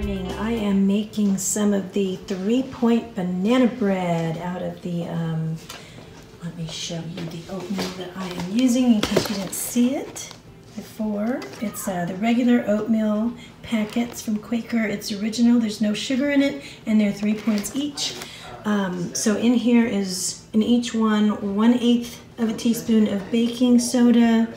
Morning. I am making some of the 3-point banana bread out of the, let me show you the oatmeal that I am using in case you didn't see it before. It's the regular oatmeal packets from Quaker. It's original, there's no sugar in it, and they're 3 points each. So in here is, in each one, 1/8 of a teaspoon of baking soda,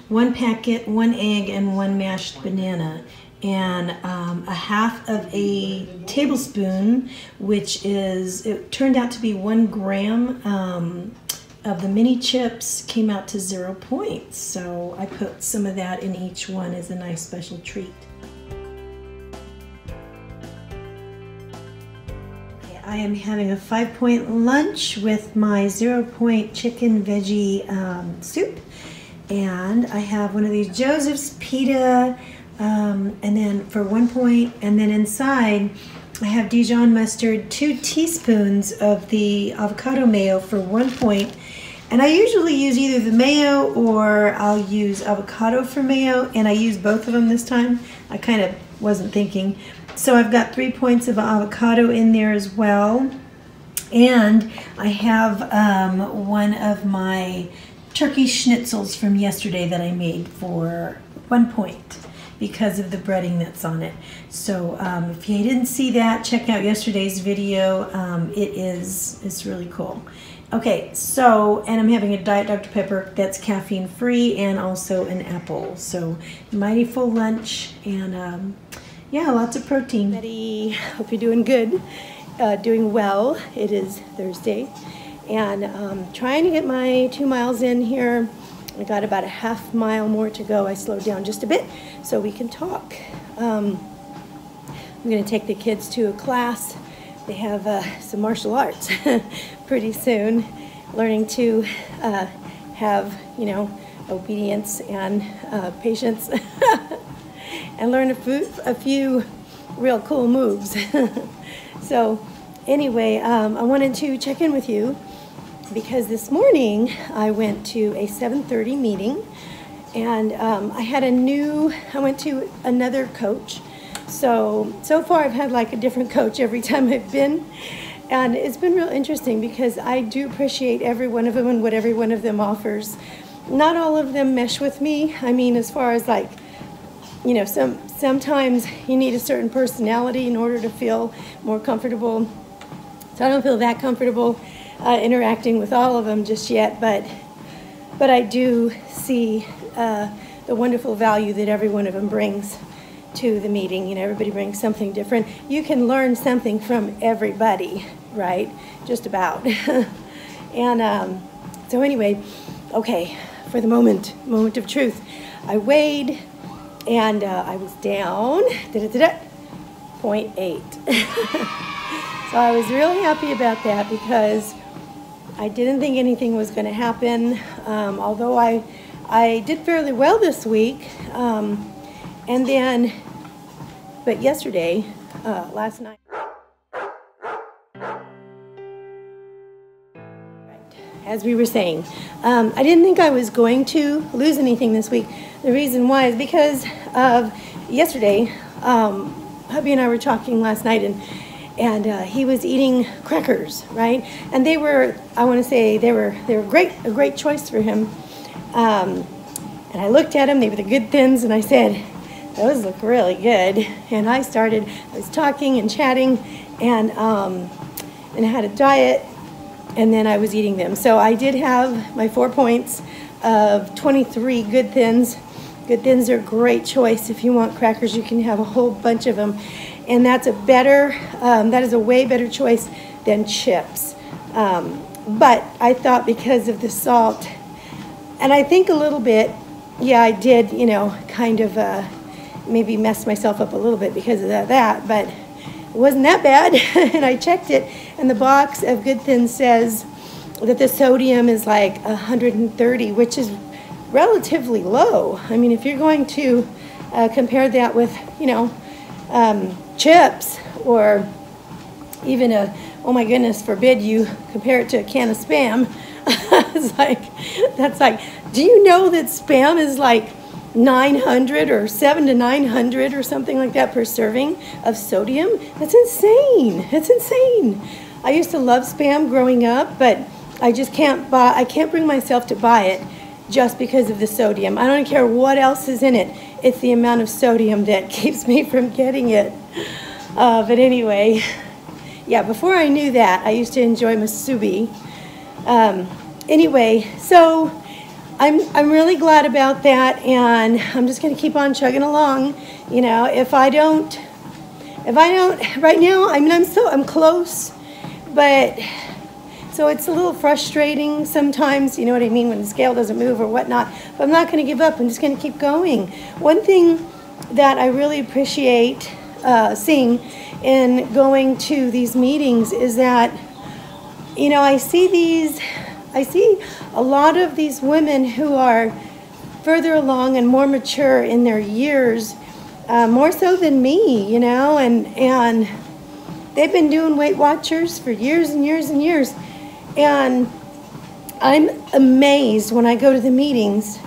1 packet, 1 egg, and 1 mashed banana. And a half of a tablespoon, which is, it turned out to be 1 gram of the mini chips, came out to 0 points. So I put some of that in each one as a nice special treat. Okay, I am having a 5-point lunch with my 0-point chicken veggie soup. And I have one of these Joseph's pita, and then for 1 point, and then inside I have Dijon mustard, 2 teaspoons of the avocado mayo for 1 point. And I usually use either the mayo or I'll use avocado for mayo, and I use both of them this time. I kind of wasn't thinking. So I've got 3 points of avocado in there as well. And I have one of my turkey schnitzels from yesterday that I made for 1 point because of the breading that's on it. So if you didn't see that, check out yesterday's video. It's really cool. Okay, so, and I'm having a Diet Dr. Pepper that's caffeine free and also an apple. So mighty full lunch, and yeah, lots of protein. Hope you're doing good, doing well. It is Thursday, and trying to get my 2 miles in here. I got about a half mile more to go. I slowed down just a bit so we can talk. I'm going to take the kids to a class. They have some martial arts pretty soon, learning to have, you know, obedience and patience, and learn a few real cool moves. So anyway, I wanted to check in with you because this morning I went to a 7:30 meeting, and I went to another coach. So far I've had like a different coach every time I've been, and it's been real interesting because I do appreciate every one of them and what every one of them offers. Not all of them mesh with me. I mean, as far as like, you know, sometimes you need a certain personality in order to feel more comfortable. So I don't feel that comfortable interacting with all of them just yet, but I do see the wonderful value that every one of them brings to the meeting. You know, everybody brings something different. You can learn something from everybody, right? Just about. And so anyway, okay, for the moment of truth, I weighed, and I was down 0.8. So I was really happy about that because I didn't think anything was going to happen, although I did fairly well this week. And then, but yesterday, last night, as we were saying, I didn't think I was going to lose anything this week. The reason why is because of yesterday, hubby and I were talking last night, and he was eating crackers, right? And they were, I want to say, they were a great choice for him. And I looked at them, they were the Good Thins, and I said, those look really good. And I was talking and chatting, and I had a diet, and then I was eating them. So I did have my 4 points of 23 Good Thins. Good Thins are a great choice. If you want crackers, you can have a whole bunch of them. And that is a way better choice than chips. But I thought because of the salt, and I think a little bit, yeah, I did, you know, kind of maybe mess myself up a little bit because of that, but it wasn't that bad. And I checked it, and the box of Good Thins says that the sodium is like 130, which is relatively low. I mean, if you're going to compare that with, you know, chips, or even oh my goodness forbid you compare it to a can of Spam. It's like, that's like, do you know that Spam is like 900 or 7 to 900 or something like that per serving of sodium. That's insane. That's insane. I used to love Spam growing up, but I just can't bring myself to buy it just because of the sodium. I don't care what else is in it. It's the amount of sodium that keeps me from getting it. But anyway, yeah, before I knew that, I used to enjoy Musubi. Anyway, so I'm really glad about that, and I'm just going to keep on chugging along. You know, if I don't, right now, I mean, I'm close, but so it's a little frustrating sometimes, you know what I mean, when the scale doesn't move or whatnot. But I'm not going to give up. I'm just going to keep going. One thing that I really appreciate seeing in going to these meetings is that, you know, I see a lot of these women who are further along and more mature in their years, more so than me, you know, and they've been doing Weight Watchers for years and years and years. And I'm amazed when I go to the meetings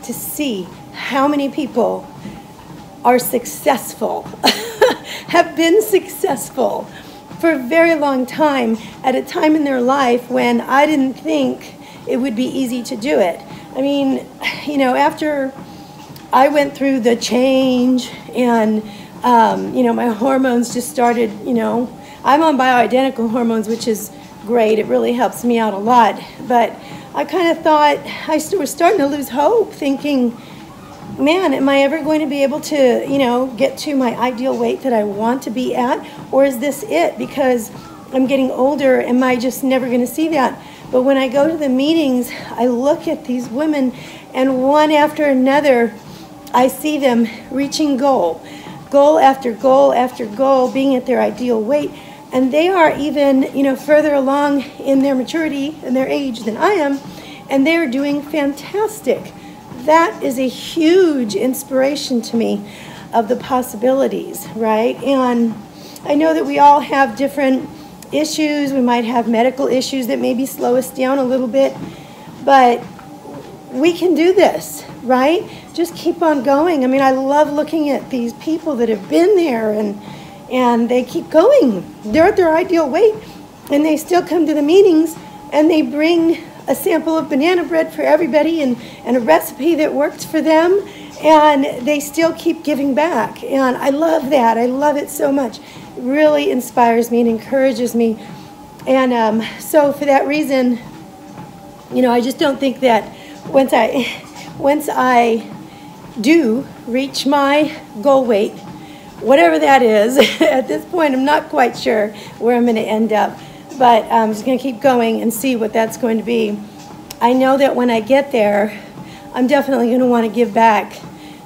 to see how many people are successful, have been successful for a very long time at a time in their life when I didn't think it would be easy to do it. I mean, you know, after I went through the change and, you know, my hormones just started, you know, I'm on bioidentical hormones, which is great. It really helps me out a lot. But I kind of thought, I was starting to lose hope, thinking, man, am I ever going to be able to, you know, get to my ideal weight that I want to be at? Or is this it? Because I'm getting older, am I just never going to see that? But when I go to the meetings, I look at these women, and one after another, I see them reaching goal after goal after goal, being at their ideal weight. And they are even, you know, further along in their maturity and their age than I am, and they're doing fantastic. That is a huge inspiration to me of the possibilities, right? And I know that we all have different issues. We might have medical issues that maybe slow us down a little bit, but we can do this, right? Just keep on going. I mean, I love looking at these people that have been there, and they keep going. They're at their ideal weight, and they still come to the meetings, and they bring a sample of banana bread for everybody and a recipe that worked for them, and they still keep giving back. And I love that. I love it so much. It really inspires me and encourages me. And so for that reason, you know, I just don't think that once I do reach my goal weight, whatever that is, at this point I'm not quite sure where I'm going to end up. But I'm just going to keep going and see what that's going to be. I know that when I get there, I'm definitely going to want to give back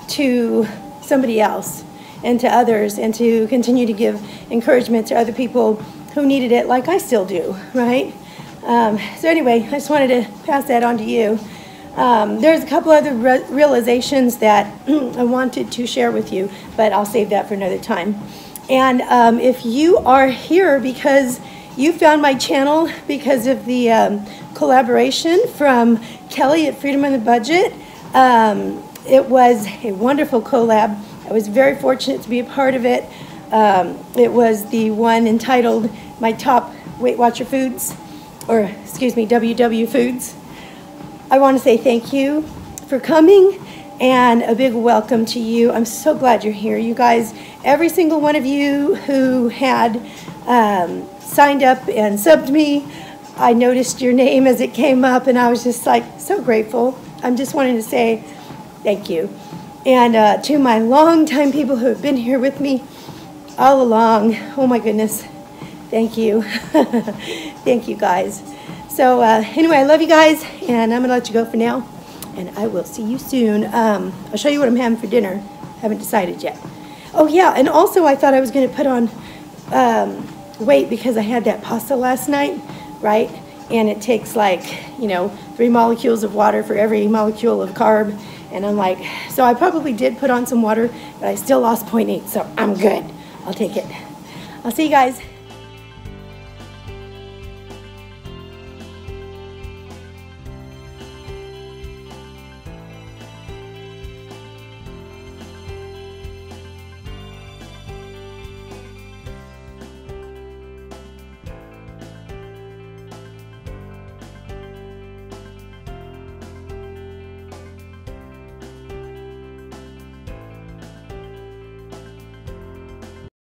to somebody else and to others, and to continue to give encouragement to other people who needed it like I still do, right? So anyway, I just wanted to pass that on to you. There's a couple other realizations that I wanted to share with you, but I'll save that for another time. And if you are here because you found my channel because of the collaboration from Kelly at Freedom on the Budget. It was a wonderful collab. I was very fortunate to be a part of it. It was the one entitled My Top Weight Watcher Foods, or excuse me, WW Foods. I want to say thank you for coming, and a big welcome to you. I'm so glad you're here. You guys, every single one of you who had signed up and subbed me, I noticed your name as it came up, and I was just like so grateful. I'm just wanting to say thank you. And to my longtime people who have been here with me all along, oh my goodness, thank you. Thank you guys. So anyway, I love you guys, and I'm going to let you go for now, and I will see you soon. I'll show you what I'm having for dinner. Haven't decided yet. Oh yeah, and also I thought I was going to put on weight because I had that pasta last night, right? And it takes like, 3 molecules of water for every molecule of carb. And I'm like, so I probably did put on some water, but I still lost 0.8, so I'm good. I'll take it. I'll see you guys.